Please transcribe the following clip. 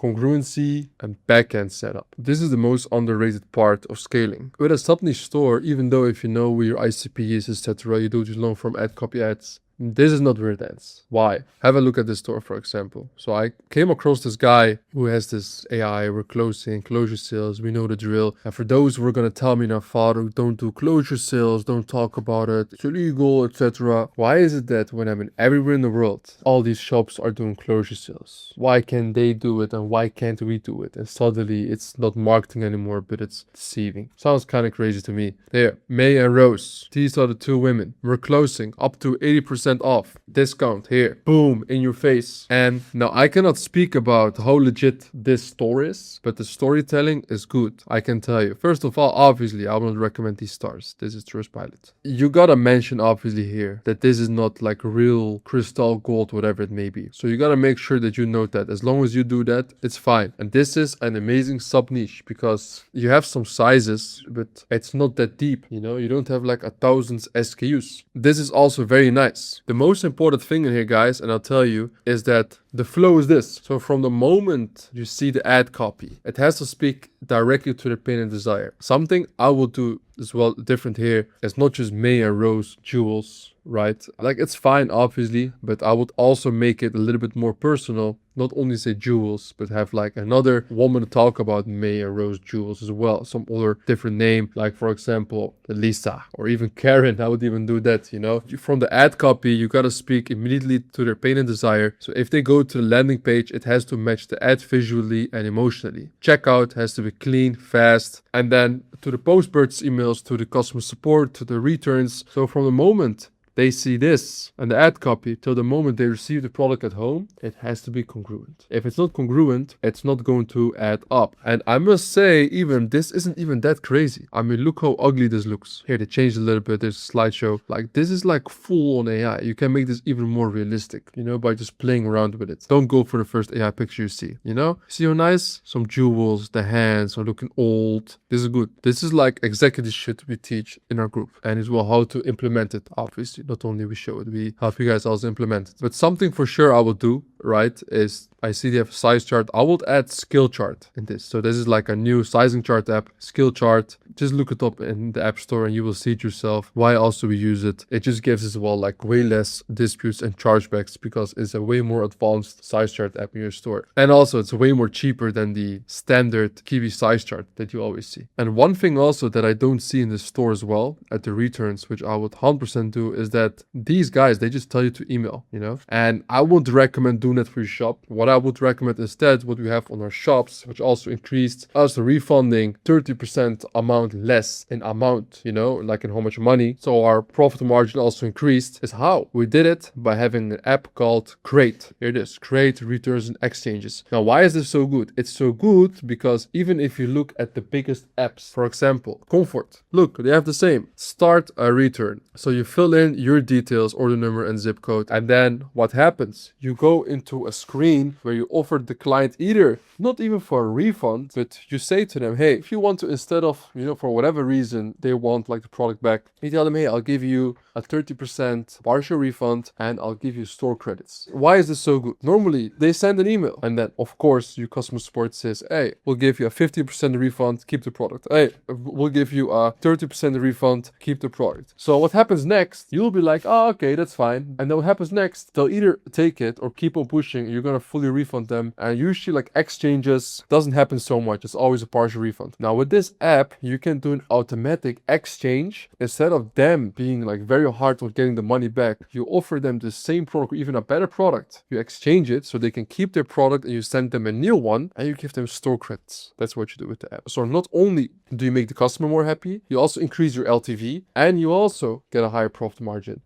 congruency, and backend setup. This is the most underrated part of scaling. With a sub-niche store, even though if you know where your ICP is, etc., you do just learn from ad copy ads, this is not where it ends. Why? Have a look at this store, for example. So I came across this guy who has this AI, we're closing, closure sales, we know the drill. And for those who are going to tell me now, Faruk, don't do closure sales, don't talk about it, it's illegal, etc. Why is it that when I'm in everywhere in the world, all these shops are doing closure sales? Why can they do it and why can't we do it? And suddenly it's not marketing anymore, but it's deceiving. Sounds kind of crazy to me. There, May and Rose, these are the two women. We're closing up to 80% off, discount here, boom, in your face. And now I cannot speak about how legit this store is, but the storytelling is good, I can tell you. First of all, obviously I will not recommend these stars. This is Trustpilot. You gotta mention obviously here that this is not like real crystal gold, whatever it may be. So you gotta make sure that you note that. As long as you do that, it's fine. And this is an amazing sub niche because you have some sizes, but it's not that deep, you know, you don't have like 1,000 SKUs. This is also very nice. The most important thing in here, guys, and I'll tell you, is that the flow is this. So from the moment you see the ad copy, it has to speak directly to the pain and desire. Something I will do as well different here is not just May and Rose jewels, right? Like it's fine, obviously, but I would also make it a little bit more personal. Not only say jewels, but have like another woman talk about May and Rose jewels as well. Some other different name, like for example, Lisa or even Karen. I would even do that, you know. From the ad copy, you gotta speak immediately to their pain and desire. So if they go to the landing page, it has to match the ad visually and emotionally. Checkout has to be clean, fast, and then to the post-purchase emails, to the customer support, to the returns. So from the moment they see this and the ad copy till the moment they receive the product at home, it has to be congruent. If it's not congruent, it's not going to add up. And I must say, even this isn't even that crazy. I mean, look how ugly this looks. Here, they changed a little bit. There's a slideshow. Like, this is like full on AI. You can make this even more realistic, you know, by just playing around with it. Don't go for the first AI picture you see, you know? See how nice? Some jewels, the hands are looking old. This is good. This is like exactly the shit we teach in our group. And as well how to implement it, obviously. Not only we show it, we help you guys also implement it. But something for sure I will do, right, is I see they have a size chart. I will add skill chart in this. So this is like a new sizing chart app, skill chart. Just look it up in the app store and you will see it yourself. Why also we use it. It just gives as well like way less disputes and chargebacks because it's a way more advanced size chart app in your store. And also it's way more cheaper than the standard Kiwi size chart that you always see. And one thing also that I don't see in the store as well at the returns, which I would 100% do, is that these guys, they just tell you to email, you know, and I wouldn't recommend doing that for your shop. What I would recommend instead, what we have on our shops, which also increased, also refunding 30% amount less in amount, you know, like in how much money. So our profit margin also increased. Is how we did it, by having an app called Create. Here it is, Create Returns and Exchanges. Now, why is this so good? It's so good because even if you look at the biggest apps, for example, Comfort, look, they have the same. Start a return. So you fill in your details, order number and zip code. And then what happens? You go into a screen where you offer the client either, not even for a refund, but you say to them, hey, if you want to, instead of, you know, for whatever reason, they want like the product back, you tell them, hey, I'll give you a 30% partial refund and I'll give you store credits. Why is this so good? Normally they send an email and then of course your customer support says, hey, we'll give you a 50% refund, keep the product. Hey, we'll give you a 30% refund, keep the product. So what happens next? You'll be like, oh, okay, that's fine. And then what happens next? They'll either take it or keep on pushing. You're going to fully refund them. And usually like exchanges doesn't happen so much. It's always a partial refund. Now with this app, you can do an automatic exchange. Instead of them being like very hard with getting the money back, you offer them the same product or even a better product. You exchange it so they can keep their product and you send them a new one and you give them store credits. That's what you do with the app. So not only do you make the customer more happy, you also increase your LTV and you also get a higher profit margin.